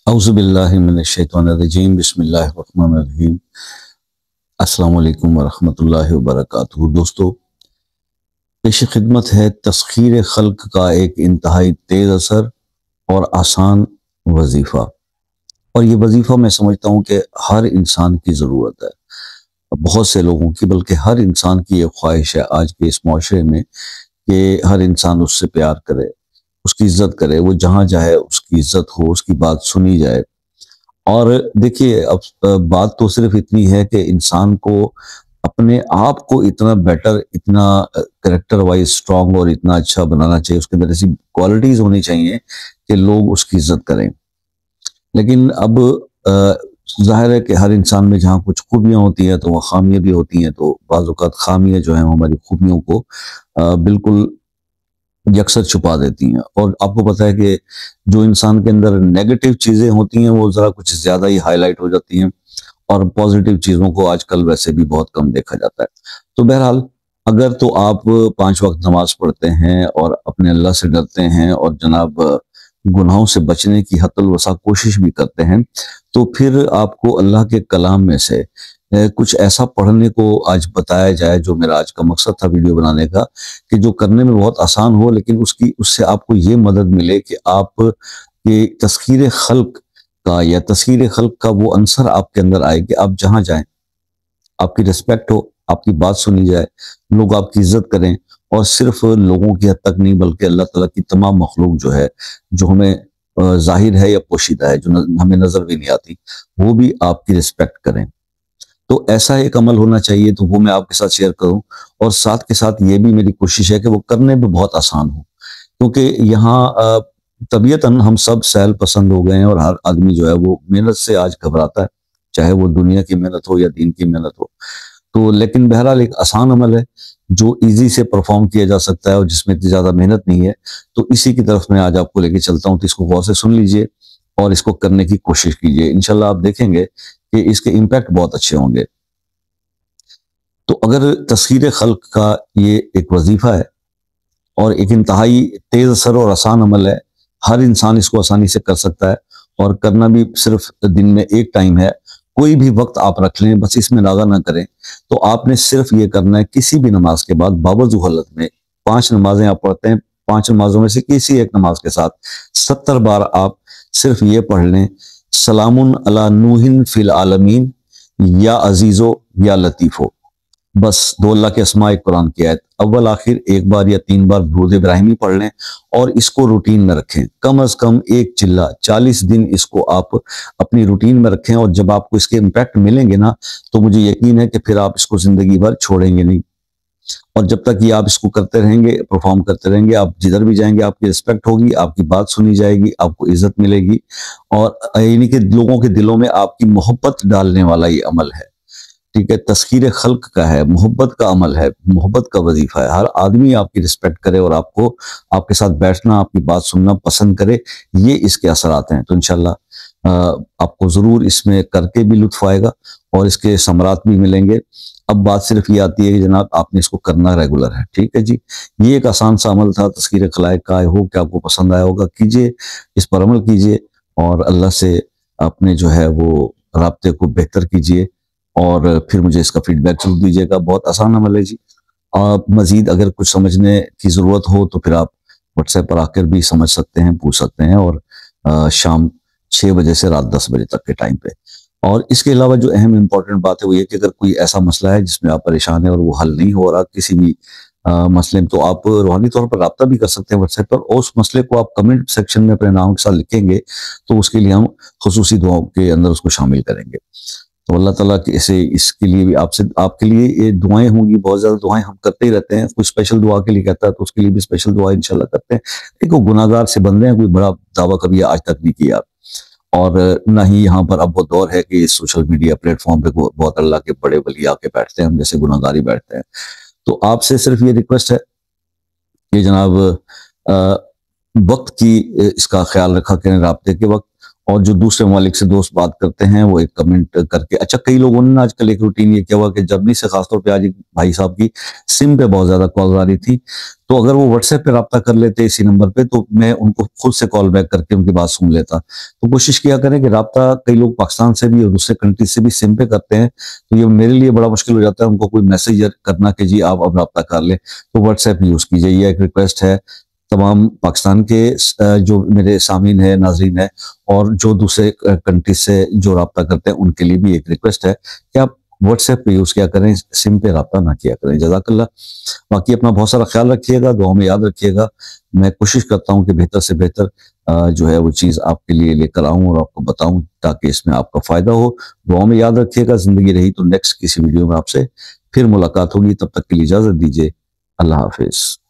औज़ुबिल्लाहि मिनश्शैतानिर्रजीम बिस्मिल्लाहिर्रहमानिर्रहीम। अस्सलामु अलैकुम वरहमतुल्लाहि वबरकातुहू। दोस्तों, पेश खिदमत है तस्खीर खल्क का एक इंतहाई तेज़ असर और आसान वजीफ़ा। और ये वजीफ़ा मैं समझता हूँ कि हर इंसान की ज़रूरत है, बहुत से लोगों की, बल्कि हर इंसान की ये ख्वाहिश है आज के इस माशरे में कि हर इंसान उससे प्यार करे, उसकी इज्जत करे, वो जहाँ जाए उसकी इज्जत हो, उसकी बात सुनी जाए। और देखिए, अब बात तो सिर्फ इतनी है कि इंसान को अपने आप को इतना बेटर, इतना करेक्टर वाइज स्ट्रांग और इतना अच्छा बनाना चाहिए, उसके अंदर ऐसी क्वालिटीज होनी चाहिए कि लोग उसकी इज्जत करें। लेकिन अब जाहिर है कि हर इंसान में जहाँ कुछ खूबियाँ होती हैं तो वहाँ खामियाँ भी होती हैं, तो बाज़ औक़ात खामियाँ जो हैं हमारी खूबियों को बिल्कुल यकसर छुपा देती हैं। और आपको पता है कि जो इंसान के अंदर नेगेटिव चीज़ें होती हैं वो ज़रा कुछ ज़्यादा ही हाईलाइट हो जाती हैं, और पॉजिटिव चीज़ों को आजकल वैसे भी बहुत कम देखा जाता है। तो बहरहाल, अगर तो आप 5 वक्त नमाज पढ़ते हैं और अपने अल्लाह से डरते हैं और जनाब गुनाहों से बचने की हतल वसा कोशिश भी करते हैं, तो फिर आपको अल्लाह के कलाम में से कुछ ऐसा पढ़ने को आज बताया जाए, जो मेरा आज का मकसद था वीडियो बनाने का, कि जो करने में बहुत आसान हो, लेकिन उससे आपको ये मदद मिले कि आप ये तस्खीर खल्क का या तस्खीर खल्क का वो अंसर आपके अंदर आए कि आप जहाँ जाएं आपकी रिस्पेक्ट हो, आपकी बात सुनी जाए, लोग आपकी इज्जत करें। और सिर्फ लोगों की हद तक नहीं, बल्कि अल्लाह ताला की तमाम मखलूक जो है, जो हमें जाहिर है या पोशीदा है, जो हमें नजर भी नहीं आती, वो भी आपकी रिस्पेक्ट करें। तो ऐसा एक अमल होना चाहिए, तो वो मैं आपके साथ शेयर करूं। और साथ के साथ ये भी मेरी कोशिश है कि वो करने में बहुत आसान हो, क्योंकि यहाँ तबीयतन हम सब सहल पसंद हो गए हैं, और हर आदमी जो है वो मेहनत से आज घबराता है, चाहे वो दुनिया की मेहनत हो या दीन की मेहनत हो। तो लेकिन बहरहाल एक आसान अमल है जो इजी से परफॉर्म किया जा सकता है और जिसमें इतनी ज्यादा मेहनत नहीं है। तो इसी की तरफ मैं आज आपको लेके चलता हूँ, तो इसको गौर से सुन लीजिए और इसको करने की कोशिश कीजिए। इंशाल्लाह आप देखेंगे कि इसके इम्पैक्ट बहुत अच्छे होंगे। तो अगर तस्खीर खल्क का ये एक वजीफा है और एक इंतहाई तेज असर और आसान अमल है, हर इंसान इसको आसानी से कर सकता है, और करना भी सिर्फ दिन में एक टाइम है। कोई भी वक्त आप रख लें, बस इसमें नागा ना करें। तो आपने सिर्फ ये करना है, किसी भी नमाज के बाद बावजू हालत में 5 नमाजें आप पढ़ते हैं, 5 नमाजों में से किसी एक नमाज के साथ 70 बार आप सिर्फ ये पढ़ लें, सलामुन अला नूहिन फिल आलमीन, या अजीजो या लतीफो। बस 2 अल्लाह के अस्मा, एक कुरान की आयत, अव्वल आखिर एक बार या 3 बार दुरूद इब्राहिमी पढ़ लें, और इसको रूटीन में रखें। कम अज कम एक चिल्ला 40 दिन इसको आप अपनी रूटीन में रखें, और जब आपको इसके इम्पैक्ट मिलेंगे ना, तो मुझे यकीन है कि फिर आप इसको जिंदगी भर छोड़ेंगे नहीं। और जब तक ये आप इसको करते रहेंगे, परफॉर्म करते रहेंगे, आप जिधर भी जाएंगे आपकी रिस्पेक्ट होगी, आपकी बात सुनी जाएगी, आपको इज्जत मिलेगी। और यानी कि लोगों के दिलों में आपकी मोहब्बत डालने वाला ये अमल है। ठीक है, तस्खीर खल्क का है, मोहब्बत का अमल है, मोहब्बत का वजीफा है। हर आदमी आपकी रिस्पेक्ट करे और आपको, आपके साथ बैठना, आपकी बात सुनना पसंद करे, ये इसके असरात हैं। तो इंशाल्लाह आपको जरूर इसमें करके भी लुत्फ आएगा और इसके समरात भी मिलेंगे। अब बात सिर्फ ये आती है कि जनाब आपने इसको करना रेगुलर है। ठीक है जी, ये एक आसान सा अमल था तस्खीर खलाइक का। आई होप कि आपको पसंद आया होगा। कीजिए, इस पर अमल कीजिए और अल्लाह से अपने जो है वो राब्ते को बेहतर कीजिए, और फिर मुझे इसका फीडबैक जरूर दीजिएगा। बहुत आसान अमल है जी। आप मजीद अगर कुछ समझने की ज़रूरत हो तो फिर आप व्हाट्सएप पर आकर भी समझ सकते हैं, पूछ सकते हैं, और शाम 6 बजे से रात 10 बजे तक के टाइम पे। और इसके अलावा जो अहम इम्पोर्टेंट बात है वो ये कि अगर कोई ऐसा मसला है जिसमें आप परेशान हैं और वो हल नहीं हो रहा किसी भी मसले में, तो आप रूहानी तौर पर रब्ता भी कर सकते हैं व्हाट्सएप पर, और उस मसले को आप कमेंट सेक्शन में अपने नाम के साथ लिखेंगे, तो उसके लिए हम खुसूसी दुआओं के अंदर उसको शामिल करेंगे। तो अल्लाह ताला के इसे इसके लिए भी आपसे, आपके लिए ये दुआएं होंगी। बहुत ज्यादा दुआएं हम करते ही रहते हैं। कोई स्पेशल दुआ के लिए कहता है तो उसके लिए भी स्पेशल दुआ इंशाल्लाह करते हैं। देखो, गुनाहगार से बंदे हैं, कोई बड़ा दावा कभी आज तक नहीं किया। और ना ही यहाँ पर अब वो दौर है कि सोशल मीडिया प्लेटफॉर्म पे बहुत अल्लाह के बड़े वली आके बैठते हैं, हम जैसे गुनाहगारी बैठते हैं। तो आपसे सिर्फ ये रिक्वेस्ट है कि जनाब वक्त की इसका ख्याल रखा करें राब्ते के वक्त, اور جو دوسرے ممالک سے دوست بات کرتے ہیں وہ ایک کمنٹ کر کے، اچھا کئی لوگوں نے آج کل ایک روٹین یہ کیا ہوا کہ جرمنی سے خاص طور پہ آج ایک بھائی صاحب کی سم پہ بہت زیادہ کال آ رہی تھی، تو اگر وہ واٹس ایپ پہ رابطہ کر لیتے اسی نمبر پہ تو میں ان کو خود سے کال بیک کر کے ان کی بات سن لیتا. تو کوشش کیا کریں کہ رابطہ کئی لوگ پاکستان سے بھی اور دوسرے کنٹری سے بھی سم پہ کرتے ہیں، تو یہ میرے لیے بڑا مشکل ہو جاتا ہے ان کو کوئی میسج کرنا کہ جی آپ اب رابطہ کر لیں، تو واٹس ایپ یوز کیجیے. یہ ایک ریکویسٹ ہے تمام پاکستان کے جو میرے سامعین ہیں، ناظرین ہیں، اور جو دوسرے کنٹری سے جو رابطہ کرتے ہیں ان کے لیے بھی ایک ریکویسٹ ہے کہ آپ واٹس ایپ پہ یوز کیا کریں، سم پہ رابطہ نہ کیا کریں. جزاک اللہ. باقی اپنا بہت سارا خیال رکھیے گا، دعاؤں میں یاد رکھیے گا. میں کوشش کرتا ہوں کہ بہتر سے بہتر جو ہے وہ چیز آپ کے لیے لے کر آؤں اور آپ کو بتاؤں تاکہ اس میں آپ کا فائدہ ہو. دعاؤں میں یاد رکھیے گا. زندگی رہی تو نیکسٹ کسی ویڈیو میں آپ سے پھر ملاقات ہوگی. تب تک کے لیے اجازت دیجیے. اللہ حافظ.